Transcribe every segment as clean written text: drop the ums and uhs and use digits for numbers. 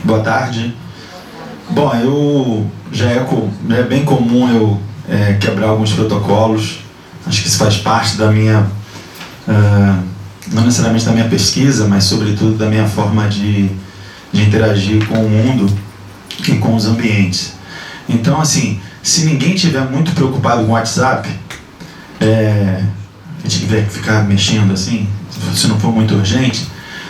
Boa tarde. Bom, já é bem comum eu quebrar alguns protocolos. Acho que isso faz parte da minha, não necessariamente da minha pesquisa, mas sobretudo da minha forma de interagir com o mundo e com os ambientes. Então, assim, se ninguém estiver muito preocupado com o WhatsApp, a gente tiver que ficar mexendo assim, se não for muito urgente,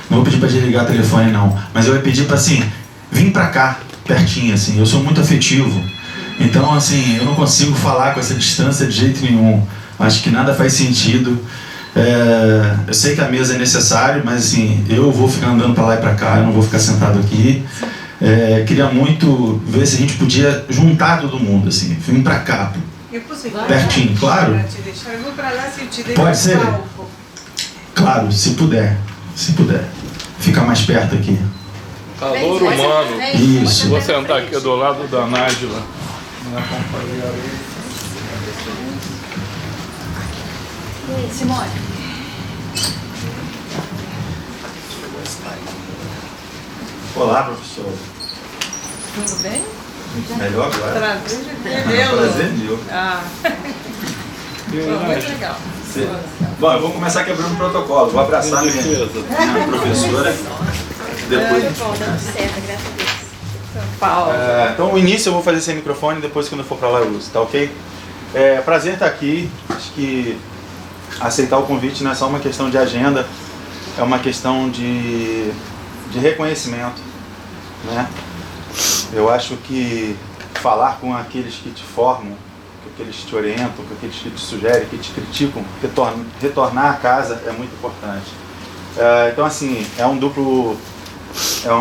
não vou pedir para desligar o telefone não, mas eu vou pedir para assim, vir para cá, pertinho assim, eu sou muito afetivo, então assim, eu não consigo falar com essa distância de jeito nenhum, acho que nada faz sentido. Eu sei que a mesa é necessária, mas assim, eu vou ficar andando para lá e para cá, eu não vou ficar sentado aqui. Queria muito ver se a gente podia juntar todo mundo, assim, vir para cá, pertinho, claro. Eu vou para lá se eu te deixar. Pode ser? Claro, se puder, fica mais perto aqui. Calor humano. Isso. Vou sentar aqui do lado da Nájila. E aí, Simone? Olá, professor. Tudo bem? Melhor agora? Prazer, meu. Muito legal. Bom, eu vou começar quebrando o protocolo. Vou abraçar minha professora. Depois. Então, o início eu vou fazer sem microfone, depois quando eu for para lá eu uso, tá ok? Prazer estar aqui. Acho que aceitar o convite não é só uma questão de agenda, é uma questão de reconhecimento, né? Eu acho que falar com aqueles que te formam, com aqueles que te orientam, com aqueles que te sugerem, que te criticam, retornar a casa é muito importante. Então assim, é uma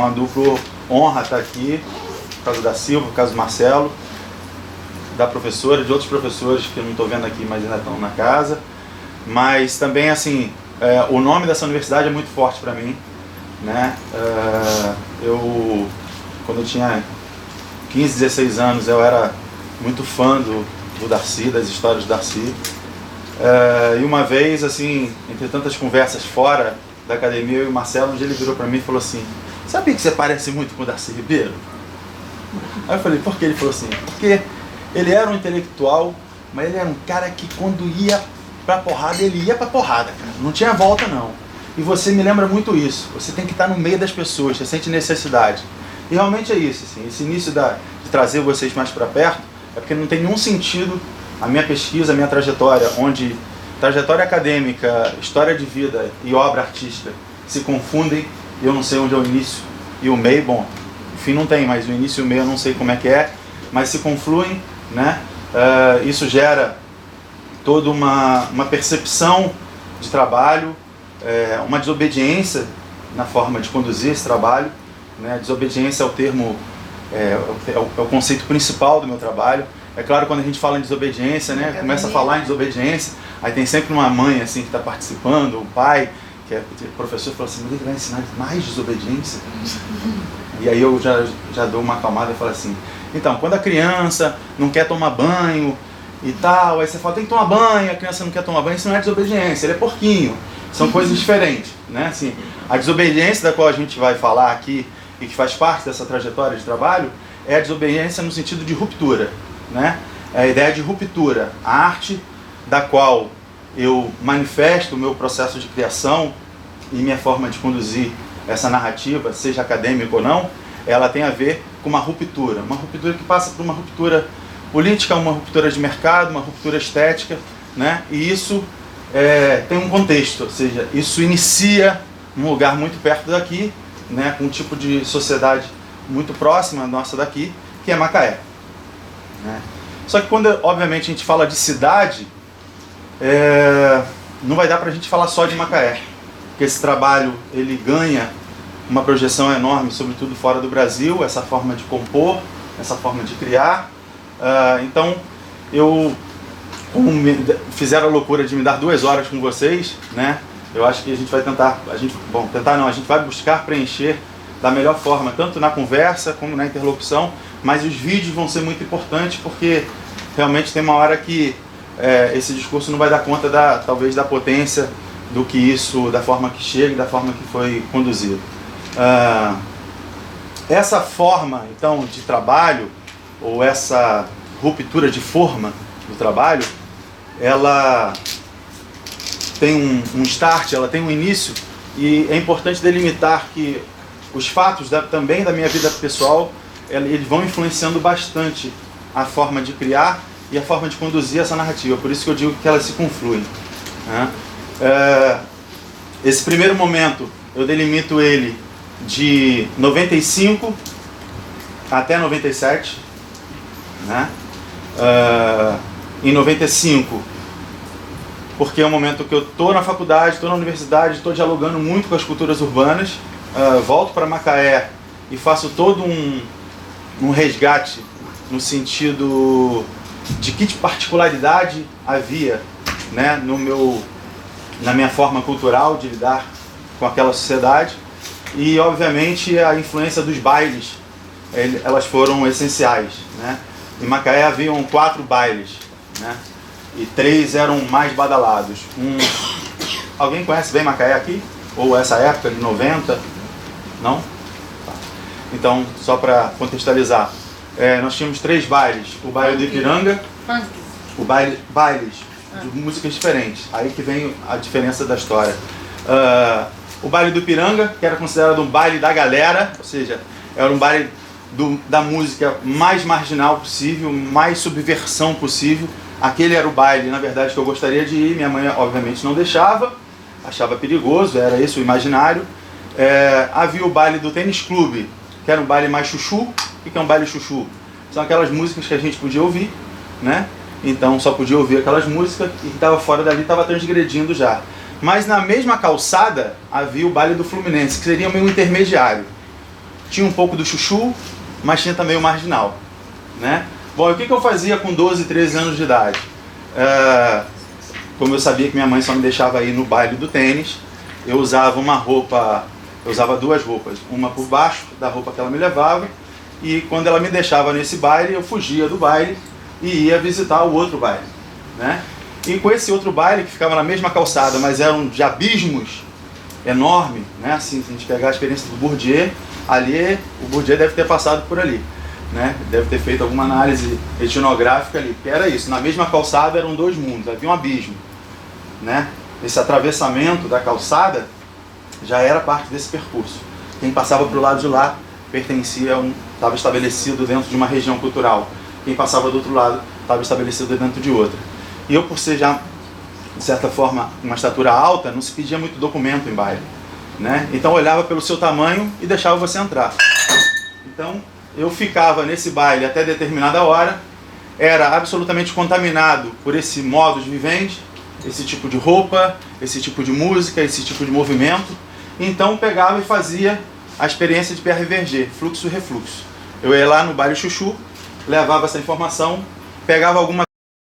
dupla honra estar aqui, por causa da Silva, por causa do Marcelo, da professora, de outros professores que eu não estou vendo aqui, mas ainda estão na casa. Mas também assim, o nome dessa universidade é muito forte para mim, né? Quando eu tinha 15, 16 anos, eu era muito fã do Darcy, das histórias do Darcy. E uma vez, assim, entre tantas conversas fora da academia, eu e o Marcelo, um dia ele virou para mim e falou assim: sabia que você parece muito com o Darcy Ribeiro? Aí eu falei: por que? Ele falou assim: porque ele era um intelectual, mas ele era um cara que quando ia pra porrada, ele ia pra porrada, cara. Não tinha volta não. E você me lembra muito isso. Você tem que estar no meio das pessoas, você sente necessidade. E realmente é isso, assim, esse início de trazer vocês mais para perto, é porque não tem nenhum sentido a minha pesquisa, a minha trajetória, onde trajetória acadêmica, história de vida e obra artística se confundem, e eu não sei onde é o início e o meio. Bom, o fim não tem, mas o início e o meio eu não sei como é, mas se confluem, né? Isso gera toda uma percepção de trabalho, uma desobediência na forma de conduzir esse trabalho, né? Desobediência é o termo, é o conceito principal do meu trabalho. É claro, quando a gente fala em desobediência, né, começa a falar em desobediência, aí tem sempre uma mãe assim que está participando, um pai, que é professor, fala assim: mas ele vai ensinar mais desobediência? E aí eu já dou uma acalmada e falo assim: então, quando a criança não quer tomar banho e tal, aí você fala: tem que tomar banho, a criança não quer tomar banho, isso não é desobediência, ele é porquinho. São coisas diferentes, né? Assim, a desobediência da qual a gente vai falar aqui e que faz parte dessa trajetória de trabalho é a desobediência no sentido de ruptura, né? É a ideia de ruptura, a arte da qual eu manifesto o meu processo de criação e minha forma de conduzir essa narrativa, seja acadêmica ou não, ela tem a ver com uma ruptura que passa por uma ruptura política, uma ruptura de mercado, uma ruptura estética, né? E isso tem um contexto, ou seja, isso inicia num lugar muito perto daqui, né, com um tipo de sociedade muito próxima nossa daqui, que é Macaé, né? Só que quando, obviamente, a gente fala de cidade, não vai dar para a gente falar só de Macaé, porque esse trabalho ele ganha uma projeção enorme, sobretudo fora do Brasil, essa forma de compor, essa forma de criar. Então, como fizeram a loucura de me dar 2 horas com vocês, né? Eu acho que a gente vai a gente vai buscar preencher da melhor forma, tanto na conversa como na interlocução, mas os vídeos vão ser muito importantes, porque realmente tem uma hora que esse discurso não vai dar conta talvez da potência do que isso, da forma que chega e da forma que foi conduzido. Essa forma, então, de trabalho, ou essa ruptura de forma do trabalho, ela tem um start, ela tem um início, e é importante delimitar que os fatos também da minha vida pessoal, eles vão influenciando bastante a forma de criar e a forma de conduzir essa narrativa. Por isso que eu digo que elas se confluem, né? Esse primeiro momento, eu delimito ele de 95 até 97, né? Em 95, porque é um momento que eu estou na faculdade, estou na universidade, estou dialogando muito com as culturas urbanas, volto para Macaé e faço todo um resgate no sentido de que particularidade havia, né, na minha forma cultural de lidar com aquela sociedade, e obviamente a influência dos bailes, elas foram essenciais, né? Em Macaé haviam 4 bailes, né? E 3 eram mais badalados. Alguém conhece bem Macaé aqui? Ou essa época de 90? Não? Tá. Então, só para contextualizar, nós tínhamos 3 bailes. O baile do Ipiranga, o bailes de músicas diferentes. Aí que vem a diferença da história. O baile do Ipiranga, que era considerado um baile da galera, ou seja, era um baile da música mais marginal possível, mais subversão possível. Aquele era o baile, na verdade, que eu gostaria de ir. Minha mãe, obviamente, não deixava, achava perigoso, era esse o imaginário. Havia o baile do tênis clube, que era um baile mais chuchu. O que é um baile chuchu? São aquelas músicas que a gente podia ouvir, né? Então só podia ouvir aquelas músicas, e que estava fora dali estava transgredindo já. Mas na mesma calçada havia o baile do Fluminense, que seria meio intermediário. Tinha um pouco do chuchu, mas tinha também o marginal, né? Bom, e o que eu fazia com 12, 13 anos de idade? Como eu sabia que minha mãe só me deixava ir no baile do tênis, eu usava eu usava 2 roupas, uma por baixo da roupa que ela me levava, e quando ela me deixava nesse baile, eu fugia do baile e ia visitar o outro baile, né? E com esse outro baile, que ficava na mesma calçada, mas eram de abismos enormes, né? Assim, se a gente pegar a experiência do Bourdieu, ali, o Bourdieu deve ter passado por ali, né? Deve ter feito alguma análise etnográfica ali, que era isso, na mesma calçada eram 2 mundos, havia um abismo, né? Esse atravessamento da calçada já era parte desse percurso. Quem passava para o lado de lá pertencia estava estabelecido dentro de uma região cultural. Quem passava do outro lado estava estabelecido dentro de outra. E eu, por ser já, de certa forma, uma estatura alta, não se pedia muito documento em baile, né? Então eu olhava pelo seu tamanho e deixava você entrar. Então eu ficava nesse baile até determinada hora, era absolutamente contaminado por esse modo de vivente, esse tipo de roupa, esse tipo de música, esse tipo de movimento. Então pegava e fazia a experiência de Pierre Verger, fluxo e refluxo. Eu ia lá no baile chuchu, levava essa informação, pegava alguma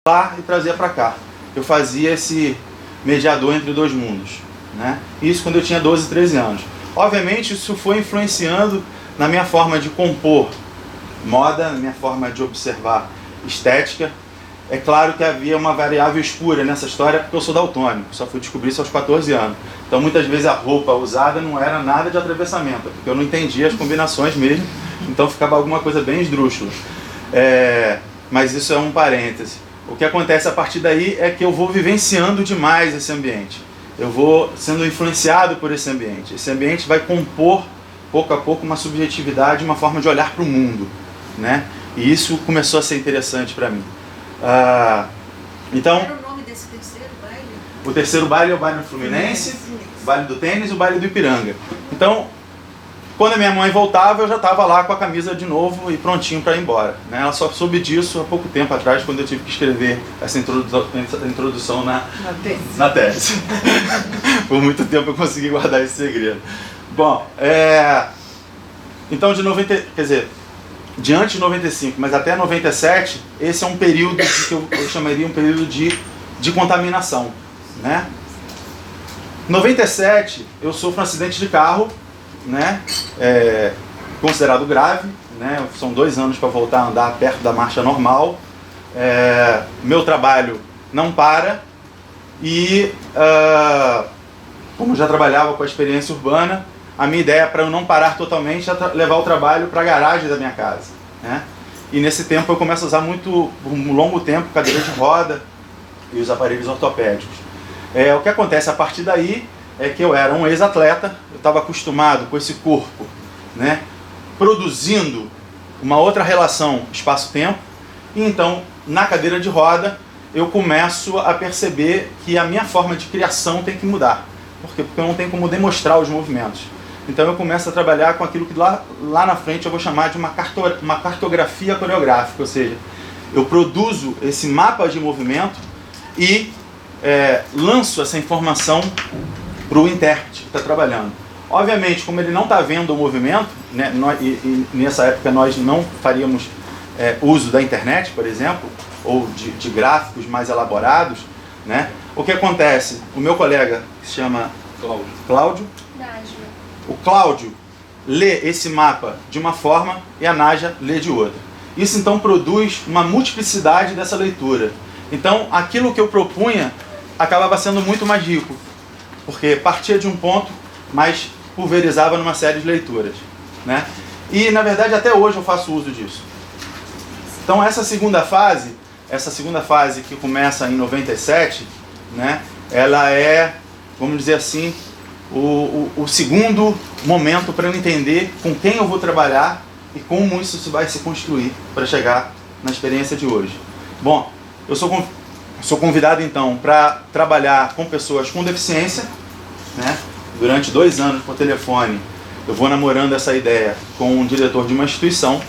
lá e trazia para cá. Eu fazia esse mediador entre 2 mundos, né? Isso quando eu tinha 12, 13 anos. Obviamente isso foi influenciando na minha forma de compor moda, na minha forma de observar estética. É claro que havia uma variável escura nessa história, porque eu sou daltônico, só fui descobrir isso aos 14 anos. Então muitas vezes a roupa usada não era nada de atravessamento, porque eu não entendia as combinações mesmo, então ficava alguma coisa bem esdrúxula. Mas isso é um parêntese. O que acontece a partir daí é que eu vou vivenciando demais esse ambiente. Eu vou sendo influenciado por esse ambiente. Esse ambiente vai compor, pouco a pouco, uma subjetividade, uma forma de olhar para o mundo, né? E isso começou a ser interessante para mim. Então, qual era o nome desse terceiro baile? O terceiro baile é o baile do Fluminense, o baile do tênis e o baile do Ipiranga. Então, quando a minha mãe voltava, eu já estava lá com a camisa de novo e prontinho para ir embora, né? Ela só soube disso há pouco tempo atrás, quando eu tive que escrever essa introdução na tese. Por muito tempo eu consegui guardar esse segredo. Bom, então diante de 95, mas até 97, esse é um período que eu chamaria um período de contaminação, né? 97, eu sofro um acidente de carro, né? Considerado grave, né? São 2 anos para voltar a andar perto da marcha normal. Meu trabalho não para e, como eu já trabalhava com a experiência urbana, a minha ideia para eu não parar totalmente é levar o trabalho para a garagem da minha casa, né? E nesse tempo eu começo a usar muito, por um longo tempo, cadeira de roda e os aparelhos ortopédicos. O que acontece a partir daí é que eu era um ex-atleta, eu estava acostumado com esse corpo, né, produzindo uma outra relação espaço-tempo, e então na cadeira de roda eu começo a perceber que a minha forma de criação tem que mudar. Por quê? Porque eu não tenho como demonstrar os movimentos. Então eu começo a trabalhar com aquilo que lá na frente eu vou chamar de uma cartografia coreográfica, ou seja, eu produzo esse mapa de movimento e lanço essa informação para o intérprete que está trabalhando. Obviamente, como ele não está vendo o movimento, né, e nessa época nós não faríamos uso da internet, por exemplo, ou de gráficos mais elaborados, né? O que acontece? O meu colega, que se chama Cláudio, o Cláudio lê esse mapa de uma forma e a Nádia lê de outra. Isso então produz uma multiplicidade dessa leitura. Então aquilo que eu propunha acabava sendo muito mais rico, porque partia de um ponto, mas pulverizava numa série de leituras, né? E na verdade até hoje eu faço uso disso. Então essa segunda fase que começa em 97, né, ela é, vamos dizer assim, o segundo momento para eu entender com quem eu vou trabalhar e como isso vai se construir para chegar na experiência de hoje. Bom, eu sou convidado então para trabalhar com pessoas com deficiência, né? Durante 2 anos por telefone eu vou namorando essa ideia com um diretor de uma instituição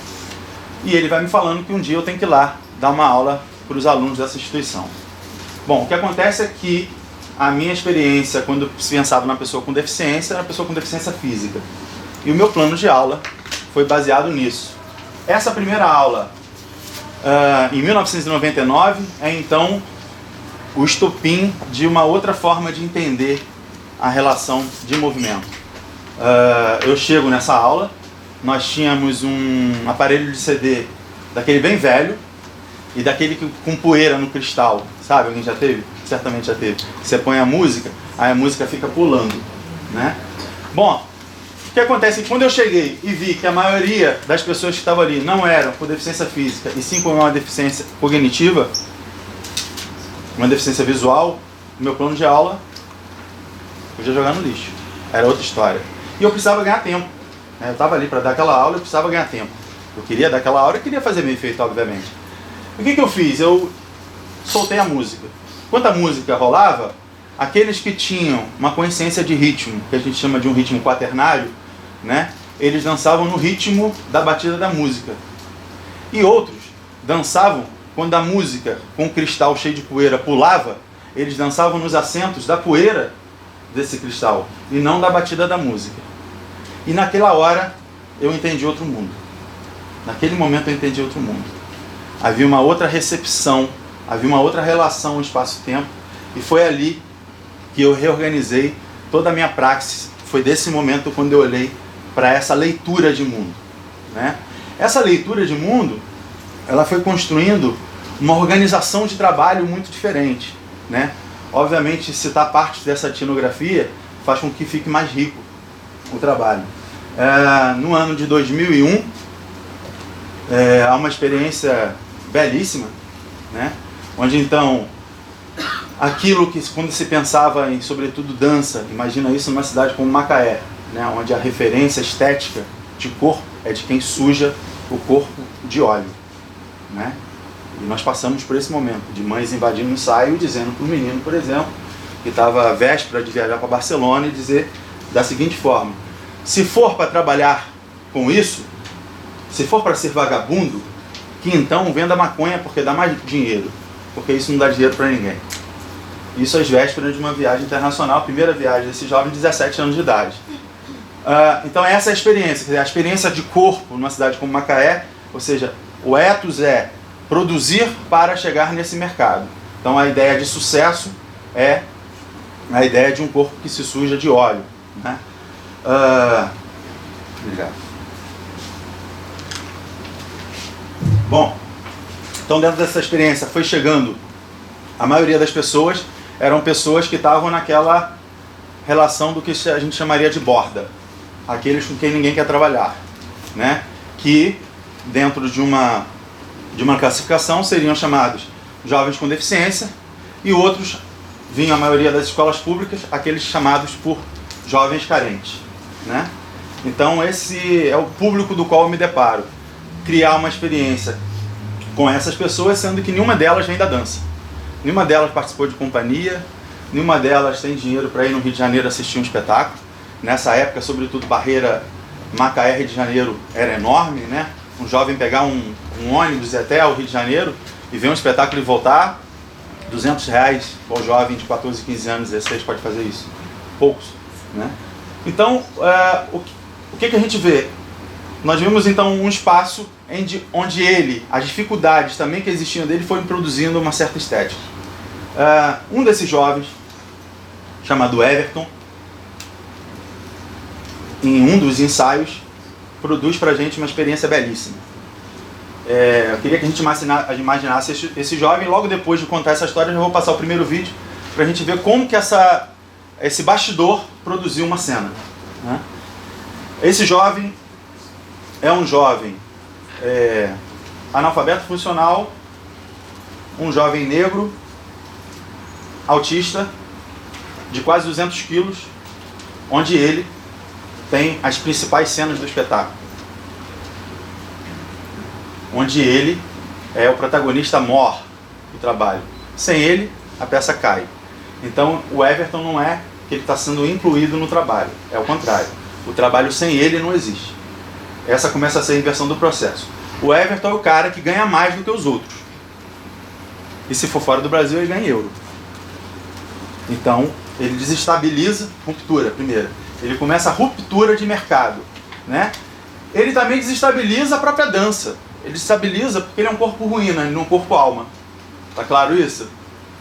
e ele vai me falando que um dia eu tenho que ir lá dar uma aula para os alunos dessa instituição. Bom, o que acontece é que a minha experiência quando se pensava na pessoa com deficiência era uma pessoa com deficiência física. E o meu plano de aula foi baseado nisso. Essa primeira aula, em 1999, é então o estopim de uma outra forma de entender a relação de movimento. Eu chego nessa aula, nós tínhamos um aparelho de CD daquele bem velho e daquele com poeira no cristal, sabe? Alguém já teve? Certamente já teve. Você põe a música, aí a música fica pulando, né? Bom, o que acontece? Quando eu cheguei e vi que a maioria das pessoas que estavam ali não eram com deficiência física e sim com uma deficiência cognitiva, uma deficiência visual, o meu plano de aula podia jogar no lixo. Era outra história. E eu precisava ganhar tempo, né? Eu estava ali para dar aquela aula, eu precisava ganhar tempo. Eu queria dar aquela aula e queria fazer bem feito, obviamente. O que eu fiz? Eu soltei a música. Enquanto a música rolava, aqueles que tinham uma consciência de ritmo, que a gente chama de um ritmo quaternário, né? Eles dançavam no ritmo da batida da música. E outros dançavam quando a música, com o cristal cheio de poeira, pulava, eles dançavam nos assentos da poeira desse cristal e não da batida da música. E naquela hora eu entendi outro mundo. Naquele momento eu entendi outro mundo. Havia uma outra recepção, havia uma outra relação espaço-tempo, e foi ali que eu reorganizei toda a minha praxis. Foi desse momento quando eu olhei para essa leitura de mundo, né? Essa leitura de mundo, ela foi construindo uma organização de trabalho muito diferente, né? Obviamente, citar parte dessa etnografia faz com que fique mais rico o trabalho. No ano de 2001, há uma experiência belíssima, né? Onde então aquilo que quando se pensava em sobretudo dança, imagina isso numa cidade como Macaé, né? Onde a referência estética de corpo é de quem suja o corpo de óleo, né? E nós passamos por esse momento de mães invadindo o ensaio, dizendo para o menino, por exemplo, que estava véspera de viajar para Barcelona, e dizer da seguinte forma: se for para trabalhar com isso, se for para ser vagabundo, que então venda maconha porque dá mais dinheiro, porque isso não dá dinheiro para ninguém. Isso às vésperas de uma viagem internacional, a primeira viagem desse jovem de 17 anos de idade. Então essa é a experiência, quer dizer, a experiência de corpo numa cidade como Macaé, ou seja, o ethos é produzir para chegar nesse mercado. Então a ideia de sucesso é a ideia de um corpo que se suja de óleo, né? Obrigado. Bom, então dentro dessa experiência foi chegando, a maioria das pessoas eram pessoas que estavam naquela relação do que a gente chamaria de borda, aqueles com quem ninguém quer trabalhar, né? Que dentro de uma classificação seriam chamados jovens com deficiência, e outros vinham a maioria das escolas públicas, aqueles chamados por jovens carentes, né? Então esse é o público do qual eu me deparo. Criar uma experiência com essas pessoas, sendo que nenhuma delas vem da dança. Nenhuma delas participou de companhia, nenhuma delas tem dinheiro para ir no Rio de Janeiro assistir um espetáculo. Nessa época, sobretudo, Barreira, Macaé, Rio de Janeiro era enorme, né? Um jovem pegar um ônibus e ir até o Rio de Janeiro e ver um espetáculo e voltar, R$200, qual jovem de 14, 15 anos, 16 pode fazer isso? Poucos, né? Então, o que a gente vê? Nós vimos então um espaço onde as dificuldades também que existiam dele foram produzindo uma certa estética. Um desses jovens, chamado Everton, em um dos ensaios, produz pra gente uma experiência belíssima. Eu queria que a gente imaginasse esse jovem. Logo depois de contar essa história, eu já vou passar o primeiro vídeo pra gente ver como que esse bastidor produziu uma cena, né? Esse jovem é um jovem analfabeto funcional, um jovem negro, autista, de quase 200 quilos, onde ele tem as principais cenas do espetáculo. Onde ele é o protagonista mor do trabalho. Sem ele, a peça cai. Então, o Everton não é que ele está sendo incluído no trabalho. É o contrário. O trabalho sem ele não existe. Essa começa a ser a inversão do processo. O Everton é o cara que ganha mais do que os outros. E se for fora do Brasil, ele ganha em euro. Então, ele desestabiliza, ruptura, primeiro. Ele começa a ruptura de mercado, né? Ele também desestabiliza a própria dança. Ele desestabiliza porque ele é um corpo ruína, ele não é um corpo alma. Tá claro isso?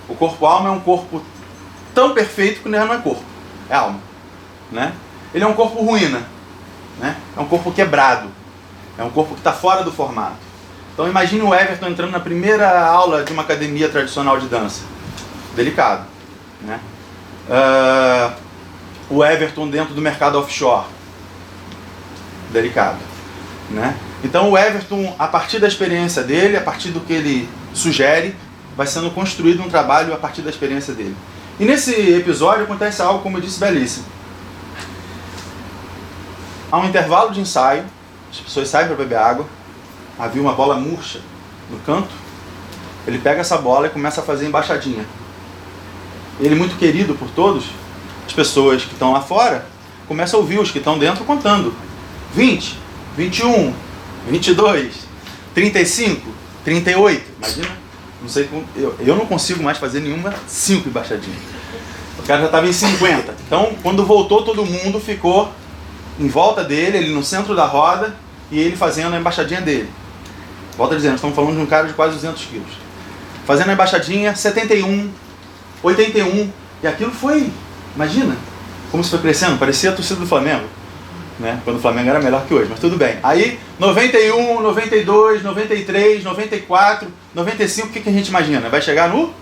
O corpo alma é um corpo tão perfeito que não é corpo, é alma, né? Ele é um corpo ruína, né? É um corpo quebrado, é um corpo que está fora do formato. Então imagine o Everton entrando na primeira aula de uma academia tradicional de dança. Delicado, né? O Everton dentro do mercado offshore. Delicado, né? Então o Everton, a partir da experiência dele, a partir do que ele sugere, vai sendo construído um trabalho a partir da experiência dele. E nesse episódio acontece algo, como eu disse, belíssimo. Há um intervalo de ensaio, as pessoas saem para beber água, havia uma bola murcha no canto, ele pega essa bola e começa a fazer embaixadinha. Ele, muito querido por todos, as pessoas que estão lá fora começam a ouvir os que estão dentro contando. 20, 21, 22, 35, 38. Imagina, não sei, eu não consigo mais fazer nenhuma 5 embaixadinhas. O cara já estava em 50. Então, quando voltou, todo mundo ficou em volta dele, ele no centro da roda, e ele fazendo a embaixadinha dele. Volta dizendo, estamos falando de um cara de quase 200 quilos. Fazendo a embaixadinha, 71, 81, e aquilo foi, imagina, como isso foi crescendo, parecia a torcida do Flamengo, né? Quando o Flamengo era melhor que hoje, mas tudo bem. Aí, 91, 92, 93, 94, 95, o que a gente imagina? Vai chegar no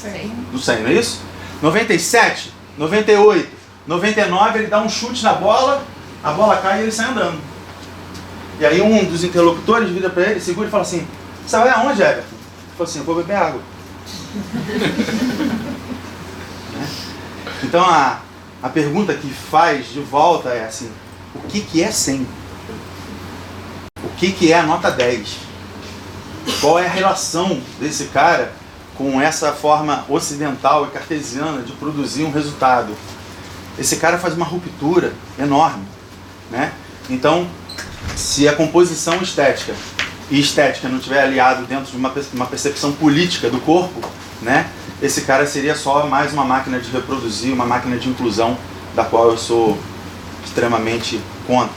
100. No 100, não é isso? 97, 98, 99, ele dá um chute na bola, a bola cai e ele sai andando. E aí um dos interlocutores vira para ele, segura e fala assim, você vai aonde, Everton? Ele falou assim, eu vou beber água. Então a pergunta que faz de volta é assim, o que é 100? O que é a nota 10? Qual é a relação desse cara com essa forma ocidental e cartesiana de produzir um resultado? Esse cara faz uma ruptura enorme, né? Então, se a composição estética e estética não estiver aliado dentro de uma percepção política do corpo, né? Esse cara seria só mais uma máquina de reproduzir, uma máquina de inclusão, da qual eu sou extremamente contra,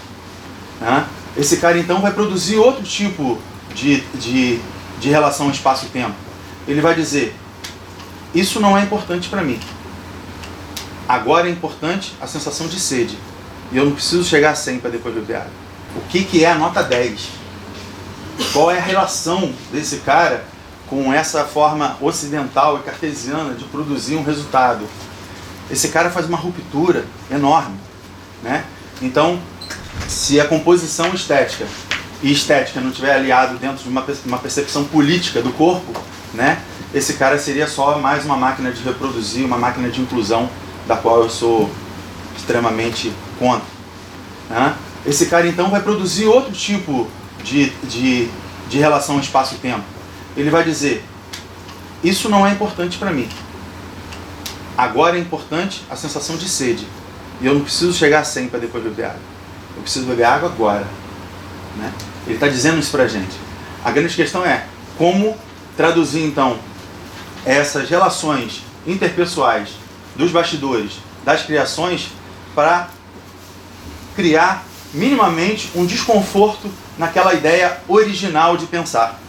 né? Esse cara então vai produzir outro tipo de relação espaço-tempo. Ele vai dizer, isso não é importante para mim. Agora é importante a sensação de sede. E eu não preciso chegar a 100 para depois beber água. O que é a nota 10? Qual é a relação desse cara com essa forma ocidental e cartesiana de produzir um resultado? Esse cara faz uma ruptura enorme, né? Então, se a composição estética e estética não estiver aliado dentro de uma percepção política do corpo, né, esse cara seria só mais uma máquina de reproduzir, uma máquina de inclusão, da qual eu sou extremamente contra. Né? Esse cara então vai produzir outro tipo de relação espaço-tempo. Ele vai dizer, isso não é importante para mim. Agora é importante a sensação de sede. E eu não preciso chegar a 100 para depois beber água. Eu preciso beber água agora. Né? Ele está dizendo isso para a gente. A grande questão é como traduzir então essas relações interpessoais dos bastidores, das criações, para criar minimamente um desconforto naquela ideia original de pensar.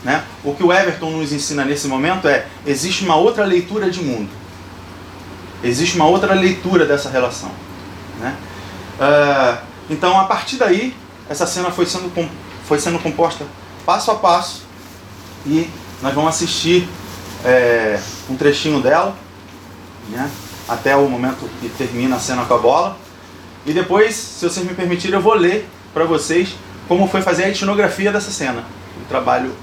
Né? O que o Everton nos ensina nesse momento é, existe uma outra leitura de mundo. Existe uma outra leitura dessa relação. Né? Então, a partir daí, essa cena foi sendo composta passo a passo e nós vamos assistir um trechinho dela, né? Até o momento que termina a cena com a bola. E depois, se vocês me permitirem, eu vou ler para vocês como foi fazer a etnografia dessa cena. O trabalho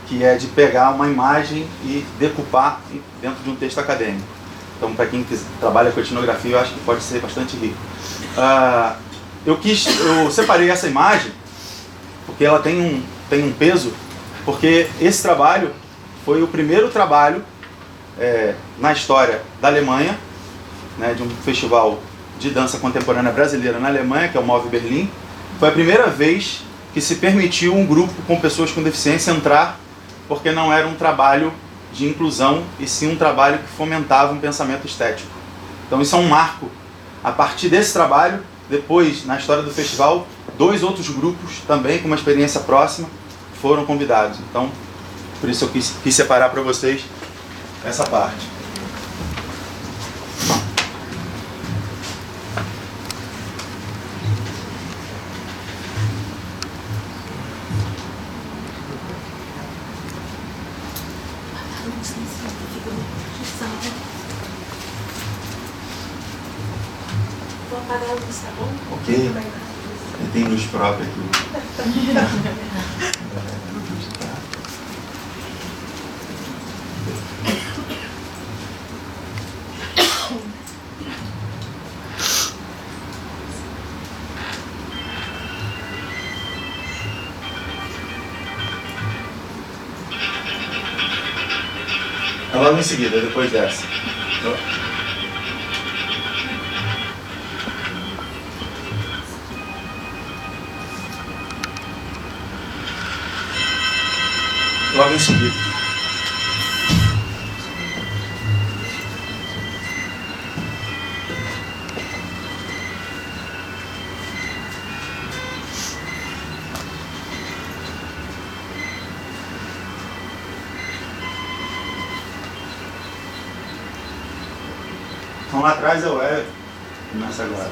que é de pegar uma imagem e decupar dentro de um texto acadêmico. Então, para quem trabalha com etnografia, eu acho que pode ser bastante rico. Eu separei essa imagem porque ela tem um peso, porque esse trabalho foi o primeiro trabalho na história da Alemanha, né, de um festival de dança contemporânea brasileira na Alemanha, que é o Move Berlim. Foi a primeira vez que se permitiu um grupo com pessoas com deficiência entrar, porque não era um trabalho de inclusão, e sim um trabalho que fomentava um pensamento estético. Então isso é um marco. A partir desse trabalho, depois, na história do festival, 2 outros grupos, também com uma experiência próxima, foram convidados. Então, por isso eu quis separar para vocês essa parte. Vou apagar a luz, tá bom? Ok. Tem luz própria aqui. Logo em seguida, depois dessa. Logo em seguida. Então lá atrás é o Everton. Começa agora.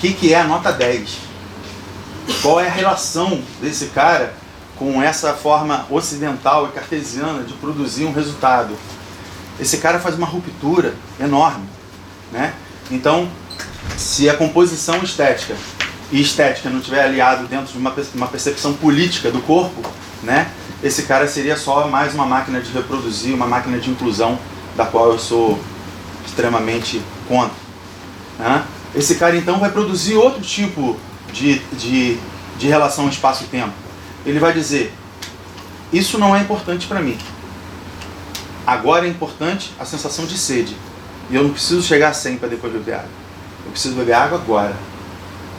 que é a nota 10? Qual é a relação desse cara com essa forma ocidental e cartesiana de produzir um resultado? Esse cara faz uma ruptura enorme, né? Então, se a composição estética e estética não estiver aliado dentro de uma percepção política do corpo, né? Esse cara seria só mais uma máquina de reproduzir, uma máquina de inclusão, da qual eu sou extremamente contra, né? Esse cara então vai produzir outro tipo de relação espaço-tempo. Ele vai dizer, isso não é importante para mim. Agora é importante a sensação de sede. E eu não preciso chegar a 100 para depois beber água. Eu preciso beber água agora,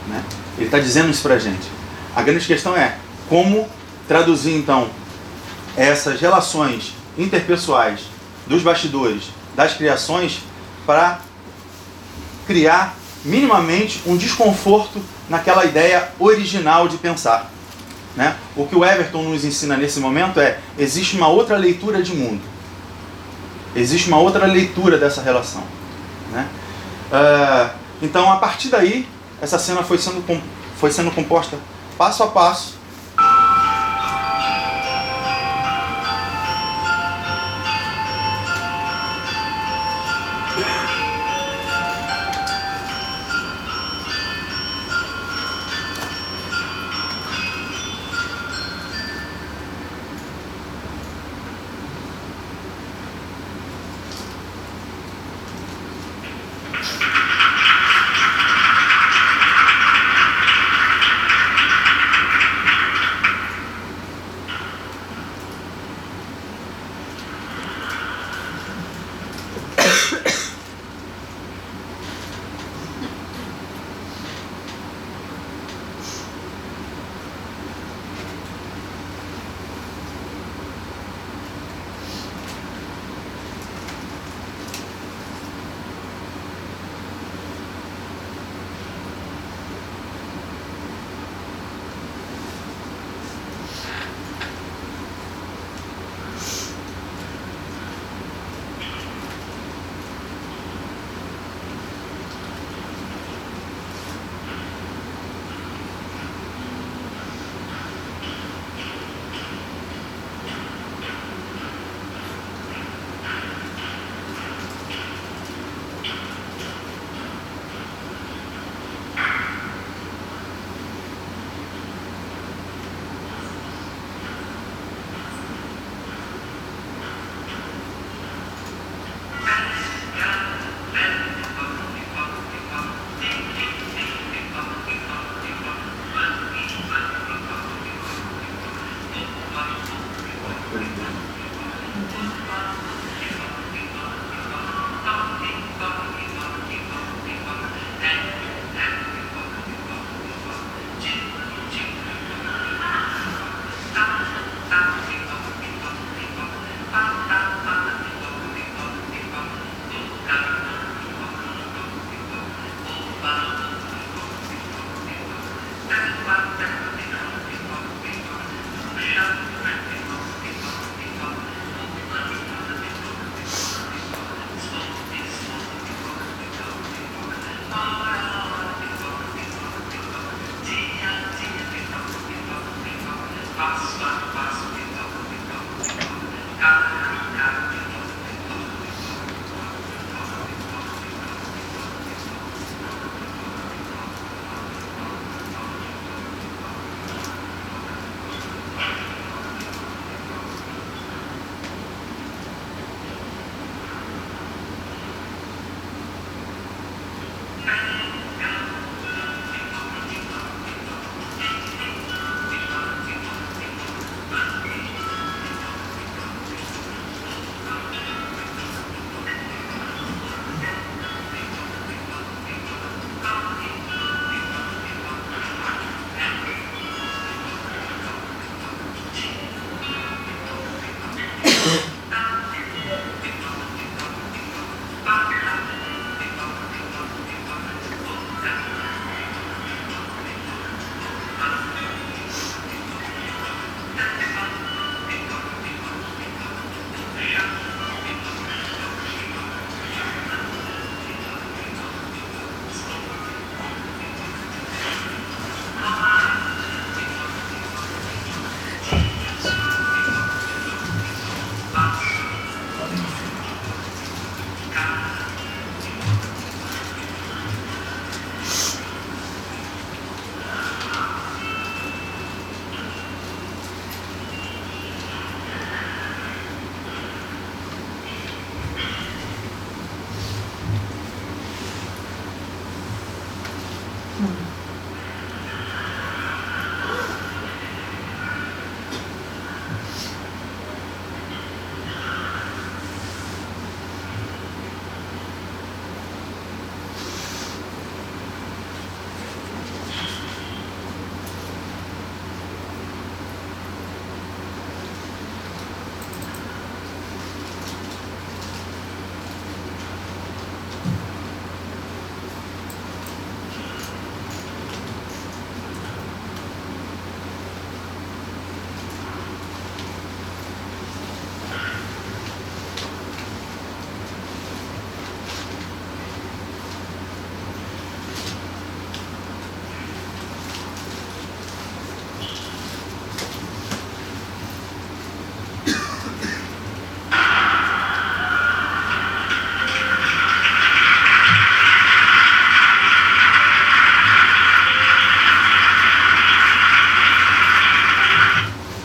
né? Ele está dizendo isso para a gente. A grande questão é como traduzir então essas relações interpessoais dos bastidores, das criações, para criar minimamente um desconforto naquela ideia original de pensar, né? O que o Everton nos ensina nesse momento é, existe uma outra leitura de mundo. Existe uma outra leitura dessa relação, né? Então, a partir daí, essa cena foi sendo composta passo a passo.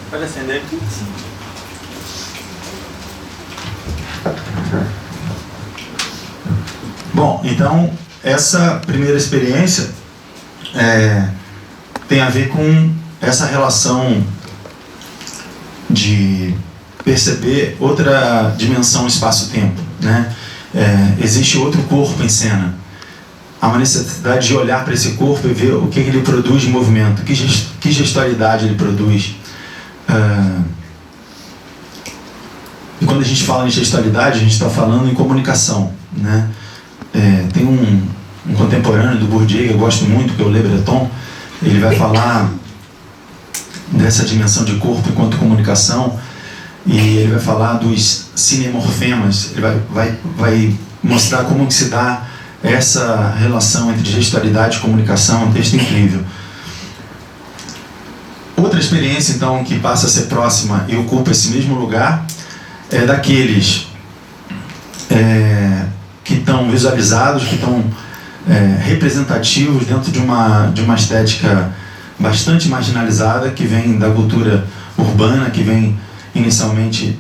Pode acender aqui? Bom, então essa primeira experiência tem a ver com essa relação de perceber outra dimensão espaço-tempo, né? Existe outro corpo em cena. Há uma necessidade de olhar para esse corpo e ver o que ele produz de movimento, que gestualidade ele produz. E quando a gente fala em gestualidade, a gente está falando em comunicação, né? Tem um contemporâneo do Bourdieu, que eu gosto muito, que é o Le Breton. Ele vai falar dessa dimensão de corpo enquanto comunicação, e ele vai falar dos cinemorfemas. Ele vai mostrar como que se dá essa relação entre gestualidade e comunicação. É um texto incrível. Outra experiência, então, que passa a ser próxima e ocupa esse mesmo lugar é daqueles que estão visualizados, que estão representativos dentro de uma estética bastante marginalizada, que vem da cultura urbana, que vem inicialmente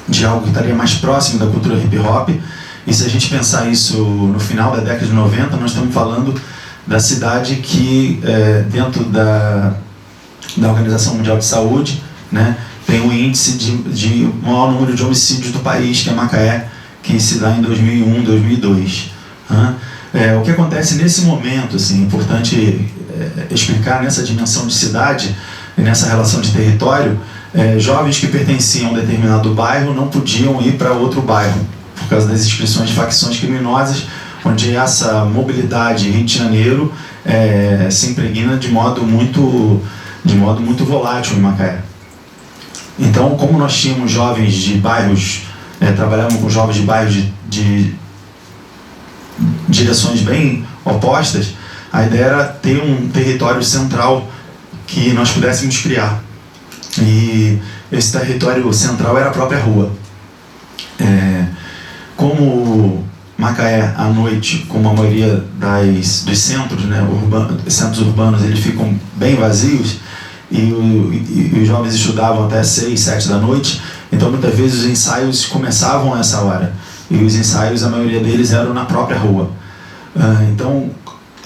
de algo que estaria mais próximo da cultura hip-hop. E se a gente pensar isso no final da década de 90, nós estamos falando da cidade que, dentro da Organização Mundial de Saúde, né, tem o índice de maior número de homicídios do país, que é Macaé, que se dá em 2001, 2002. O que acontece nesse momento, assim, é importante explicar nessa dimensão de cidade e nessa relação de território. Jovens que pertenciam a um determinado bairro não podiam ir para outro bairro, por causa das inscrições de facções criminosas, onde essa mobilidade Rio de Janeiro se impregna de modo muito volátil em Macaé. Então, como nós tínhamos jovens de bairros, trabalhávamos com jovens de bairros de direções bem opostas, a ideia era ter um território central que nós pudéssemos criar. E esse território central era a própria rua. Como Macaé, à noite, como a maioria dos centros, né, centros urbanos, eles ficam bem vazios, e os jovens estudavam até 6, 7 da noite, então muitas vezes os ensaios começavam a essa hora, e os ensaios, a maioria deles eram na própria rua. Então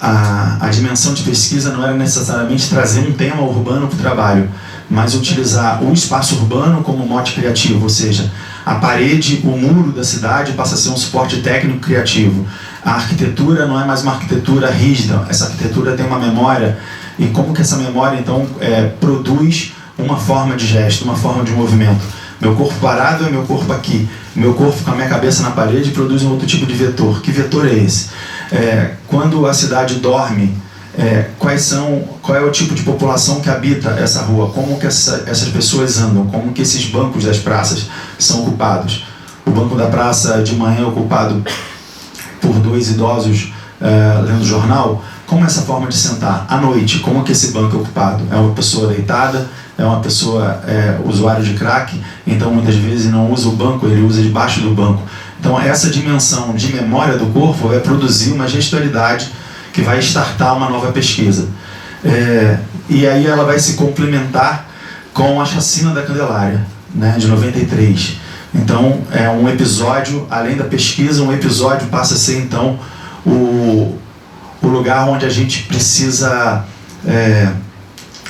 a dimensão de pesquisa não era necessariamente trazer um tema urbano para o trabalho, mas utilizar o espaço urbano como mote criativo, ou seja, a parede, o muro da cidade passa a ser um suporte técnico criativo. A arquitetura não é mais uma arquitetura rígida, essa arquitetura tem uma memória, e como que essa memória então produz uma forma de gesto, uma forma de movimento. Meu corpo parado é meu corpo aqui, meu corpo com a minha cabeça na parede produz um outro tipo de vetor. Que vetor é esse? Quando a cidade dorme, qual é o tipo de população que habita essa rua? Como que essas pessoas andam? Como que esses bancos das praças são ocupados? O banco da praça de manhã é ocupado por 2 idosos lendo jornal. Como é essa forma de sentar? À noite, como que esse banco é ocupado? É uma pessoa deitada? É uma pessoa usuário de crack? Então muitas vezes não usa o banco, ele usa debaixo do banco. Então essa dimensão de memória do corpo vai produzir uma gestualidade que vai startar uma nova pesquisa. E aí ela vai se complementar com a Chacina da Candelária, né, de 93. Então é um episódio, além da pesquisa, um episódio passa a ser então o lugar onde a gente precisa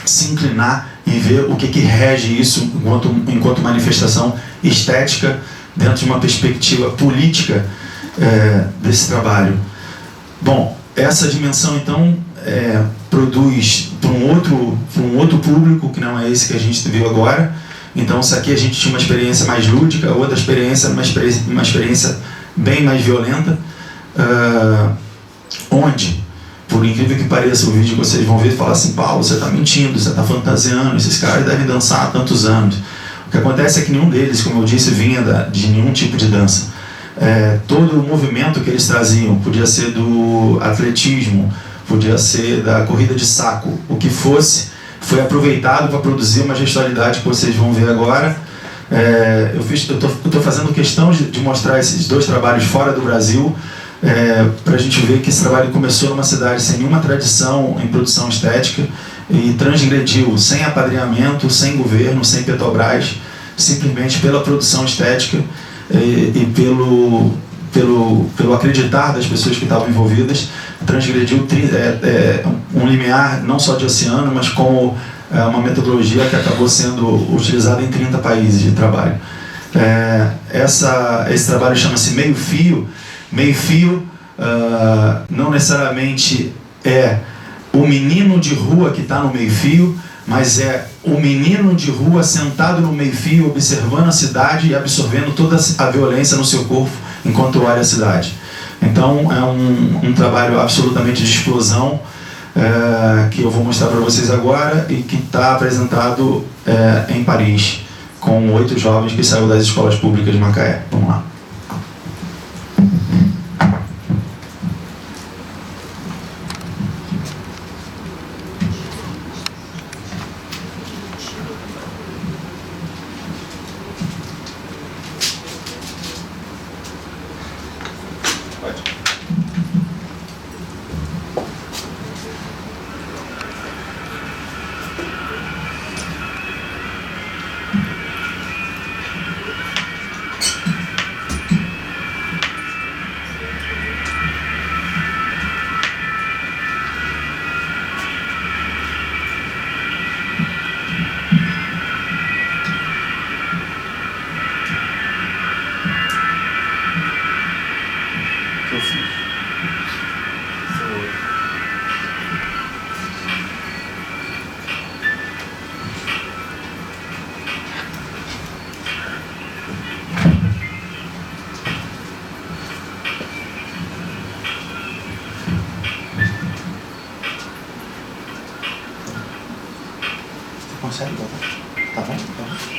se inclinar e ver o que rege isso enquanto manifestação estética dentro de uma perspectiva política desse trabalho. Bom, essa dimensão então produz para um outro público que não é esse que a gente viu agora. Então, se aqui a gente tinha uma experiência mais lúdica, outra experiência, uma experiência bem mais violenta, onde, por incrível que pareça, o vídeo que vocês vão ver e falar assim: Paulo, você está mentindo, você está fantasiando, esses caras devem dançar há tantos anos. O que acontece é que nenhum deles, como eu disse, vinha de nenhum tipo de dança. Todo o movimento que eles traziam podia ser do atletismo, podia ser da corrida de saco, o que fosse, foi aproveitado para produzir uma gestualidade que vocês vão ver agora. Eu estou fazendo questão de mostrar esses 2 trabalhos fora do Brasil, para a gente ver que esse trabalho começou numa cidade sem nenhuma tradição em produção estética, e transgrediu sem apadrinhamento, sem governo, sem Petrobras, simplesmente pela produção estética e pelo acreditar das pessoas que estavam envolvidas, transgrediu um limiar não só de oceano, mas como uma metodologia que acabou sendo utilizada em 30 países de trabalho. Esse trabalho chama-se Meio Fio. Meio Fio não necessariamente é o menino de rua que está no meio fio, mas é o menino de rua sentado no meio fio, observando a cidade e absorvendo toda a violência no seu corpo enquanto olha a cidade. Então é um trabalho absolutamente de explosão, que eu vou mostrar para vocês agora e que está apresentado em Paris, com 8 jovens que saíram das escolas públicas de Macaé. Vamos lá. Consegue botar? Tá bom? Tá bom.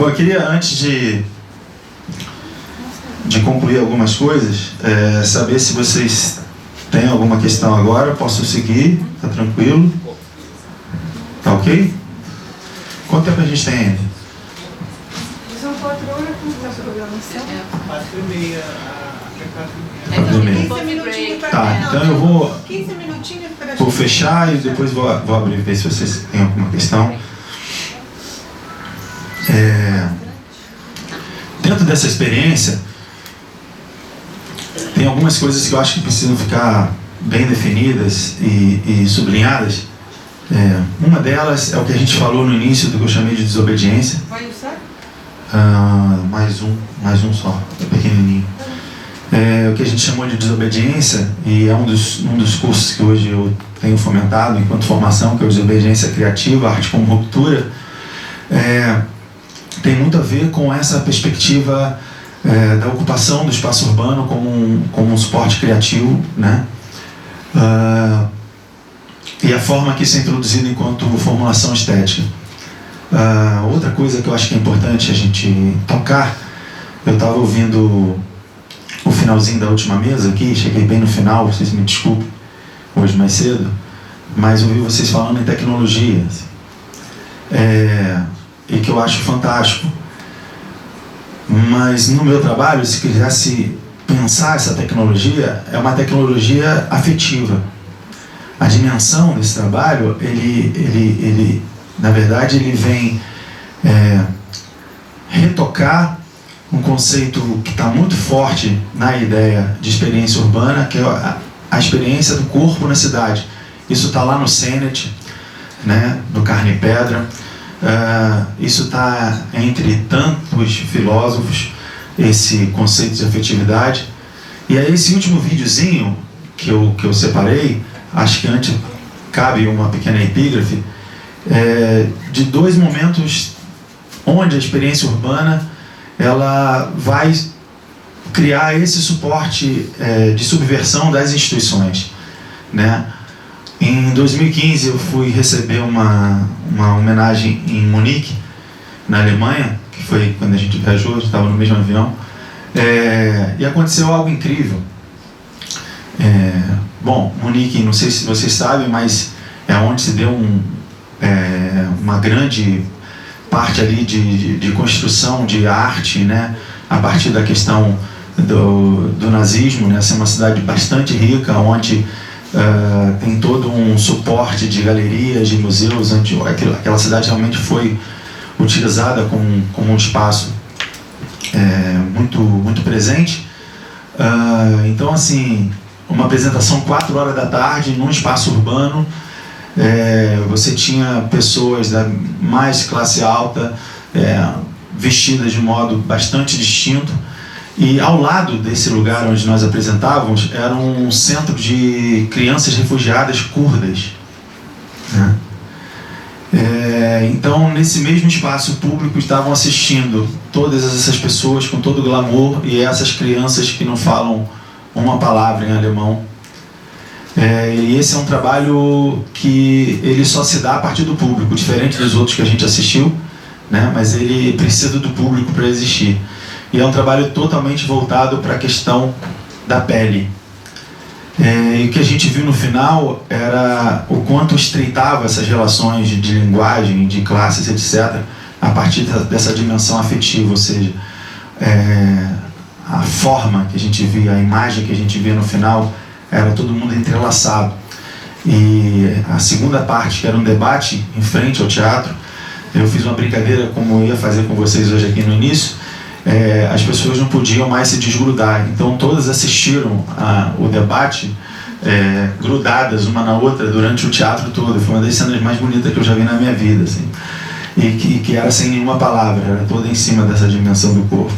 Bom, eu queria, antes de concluir algumas coisas, saber se vocês têm alguma questão agora. Posso seguir? Tá tranquilo? Tá ok? Quanto tempo a gente tem ainda? São 4 horas com a programação. 4h30, até 4h30. 15 minutinhos para Tá, então eu vou 15 minutinhos para Vou fechar e depois vou abrir, ver se vocês têm alguma questão. Dentro dessa experiência, tem algumas coisas que eu acho que precisam ficar bem definidas e sublinhadas. Uma delas é o que a gente falou no início do que eu chamei de desobediência. Vai usar? Mais um só, é pequenininho. O que a gente chamou de desobediência, e é um dos cursos que hoje eu tenho fomentado enquanto formação, que é o Desobediência Criativa, Arte como Ruptura, tem muito a ver com essa perspectiva da ocupação do espaço urbano como um suporte criativo, né? E a forma que isso é introduzido enquanto formulação estética. Outra coisa que eu acho que é importante a gente tocar, eu estava ouvindo o finalzinho da última mesa aqui, cheguei bem no final, vocês me desculpem, hoje mais cedo, mas ouvi vocês falando em tecnologia, assim, e que eu acho fantástico. Mas no meu trabalho, se quisesse pensar essa tecnologia, é uma tecnologia afetiva. A dimensão desse trabalho, ele na verdade, ele vem retocar um conceito que está muito forte na ideia de experiência urbana, que é a experiência do corpo na cidade. Isso está lá no Sennett, né, no Carne e Pedra. Isso está entre tantos filósofos, esse conceito de afetividade. E aí esse último videozinho que eu separei, acho que antes cabe uma pequena epígrafe, de dois momentos onde a experiência urbana ela vai criar esse suporte de subversão das instituições, né? Em 2015 eu fui receber uma homenagem em Munique, na Alemanha, que foi quando a gente viajou, a gente estava no mesmo avião, e aconteceu algo incrível. Bom, Munique, não sei se vocês sabem, mas é onde se deu uma grande parte ali de construção de arte, né, a partir da questão do nazismo, né, ser uma cidade bastante rica, onde tem todo um suporte de galerias, de museus, aquela cidade realmente foi utilizada como um espaço muito, muito presente. Então, assim, uma apresentação 4 horas da tarde num espaço urbano, você tinha pessoas da mais classe alta, vestidas de modo bastante distinto, e ao lado desse lugar onde nós apresentávamos era um centro de crianças refugiadas curdas, né? Então, nesse mesmo espaço público estavam assistindo todas essas pessoas com todo o glamour, e essas crianças que não falam uma palavra em alemão. E esse é um trabalho que ele só se dá a partir do público, diferente dos outros que a gente assistiu, né? Mas ele precisa do público para existir. E é um trabalho totalmente voltado para a questão da pele. E o que a gente viu no final era o quanto estreitava essas relações de linguagem, de classes, etc., a partir dessa dimensão afetiva, ou seja, a forma que a gente via, a imagem que a gente via no final, era todo mundo entrelaçado. E a segunda parte, que era um debate em frente ao teatro, eu fiz uma brincadeira, como eu ia fazer com vocês hoje aqui no início. As pessoas não podiam mais se desgrudar, então todas assistiram o debate grudadas uma na outra durante o teatro todo. Foi uma das cenas mais bonitas que eu já vi na minha vida, assim. E que era sem nenhuma palavra, era toda em cima dessa dimensão do corpo.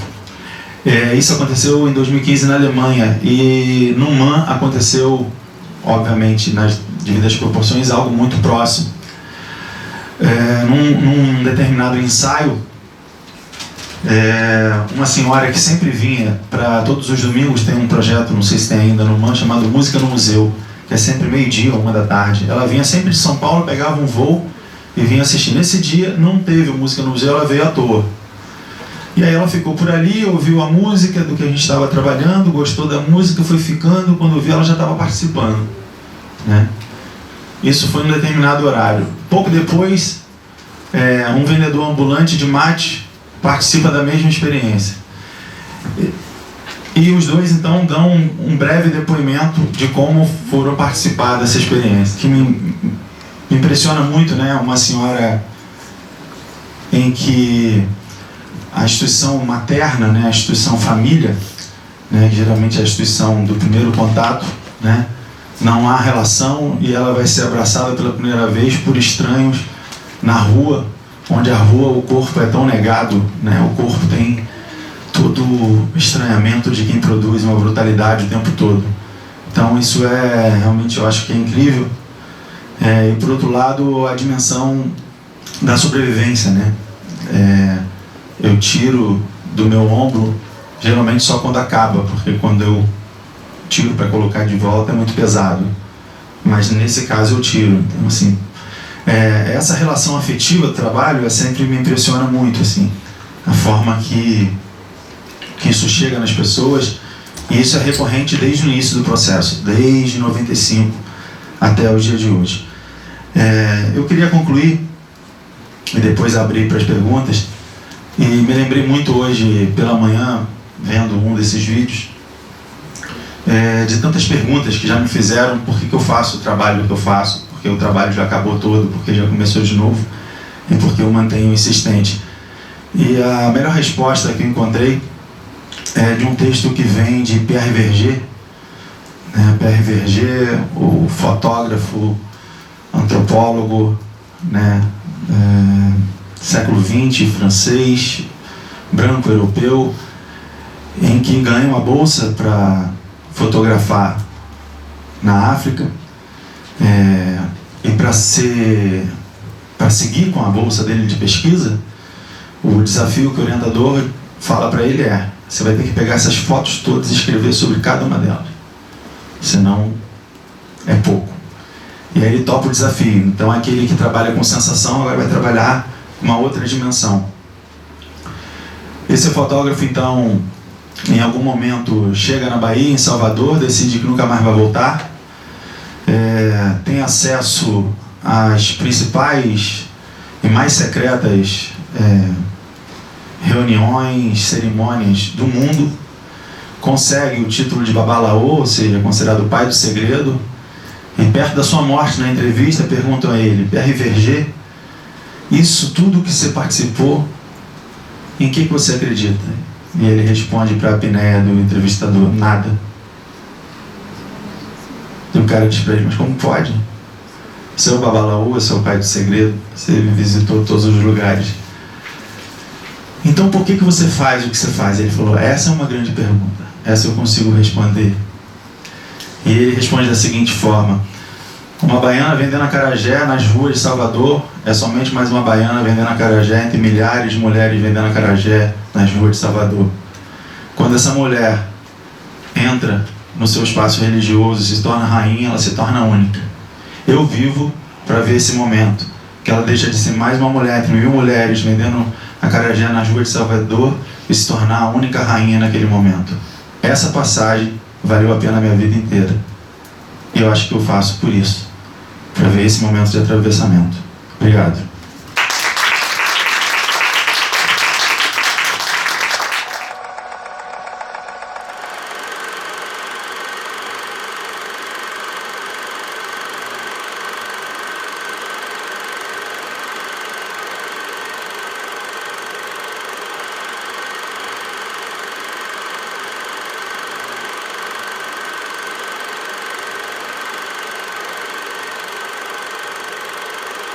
Isso aconteceu em 2015 na Alemanha, e no MAN aconteceu, obviamente, nas devidas proporções, algo muito próximo. Num determinado ensaio, uma senhora que sempre vinha para todos os domingos, tem um projeto, não sei se tem ainda no MAN, chamado Música no Museu, que é sempre meio-dia, 1h da tarde. Ela vinha sempre de São Paulo, pegava um voo e vinha assistir. Nesse dia não teve Música no Museu, ela veio à toa. E aí ela ficou por ali, ouviu a música do que a gente estava trabalhando, gostou da música, foi ficando, quando viu ela já estava participando, né? Isso foi num determinado horário. Pouco depois, um vendedor ambulante de mate participa da mesma experiência. E os dois então dão um breve depoimento de como foram participar dessa experiência, que me impressiona muito, né? Uma senhora em que a instituição materna, né, a instituição família, né, que geralmente é a instituição do primeiro contato, né, não há relação, e ela vai ser abraçada pela primeira vez por estranhos na rua, onde a rua, o corpo é tão negado, né, o corpo tem todo o estranhamento de quem produz uma brutalidade o tempo todo. Então isso realmente, eu acho que é incrível. E por outro lado, a dimensão da sobrevivência, né? Eu tiro do meu ombro geralmente só quando acaba, porque quando eu tiro para colocar de volta é muito pesado, mas nesse caso eu tiro. Então assim, essa relação afetiva do trabalho sempre me impressiona muito, assim, a forma que isso chega nas pessoas, e isso é recorrente desde o início do processo, desde 95 até o dia de hoje. Eu queria concluir e depois abrir para as perguntas, e me lembrei muito hoje pela manhã, vendo um desses vídeos, de tantas perguntas que já me fizeram: por que eu faço o trabalho que eu faço, porque o trabalho já acabou todo, porque já começou de novo, e porque eu mantenho insistente. E a melhor resposta que eu encontrei é de um texto que vem de Pierre Verger, né? Pierre Verger, o fotógrafo, antropólogo, né? Século XX, francês, branco, europeu, em que ganha uma bolsa para fotografar na África, e para seguir com a bolsa dele de pesquisa, o desafio que o orientador fala para ele você vai ter que pegar essas fotos todas e escrever sobre cada uma delas, senão é pouco. E aí ele topa o desafio. Então aquele que trabalha com sensação agora vai trabalhar uma outra dimensão. Esse fotógrafo então, em algum momento, chega na Bahia, em Salvador, decide que nunca mais vai voltar, tem acesso às principais e mais secretas reuniões, cerimônias do mundo, consegue o título de Babalaô, ou seja, considerado o pai do segredo, e perto da sua morte, na entrevista, perguntam a ele: Pierre Verger, isso tudo que você participou, em que você acredita? E ele responde para a apneia do entrevistador: nada. E o cara diz para ele: mas como pode? Você é o Babalaô, você é o pai do segredo, você visitou todos os lugares. Então por que você faz o que você faz? Ele falou: essa é uma grande pergunta, essa eu consigo responder. E ele responde da seguinte forma: uma baiana vendendo acarajé nas ruas de Salvador é somente mais uma baiana vendendo acarajé entre milhares de mulheres vendendo acarajé nas ruas de Salvador. Quando essa mulher entra no seu espaço religioso e se torna rainha, ela se torna única. Eu vivo para ver esse momento, que ela deixa de ser mais uma mulher entre 1000 mulheres vendendo acarajé nas ruas de Salvador e se tornar a única rainha naquele momento. Essa passagem valeu a pena a minha vida inteira. E eu acho que eu faço por isso, para ver esse momento de atravessamento. Obrigado.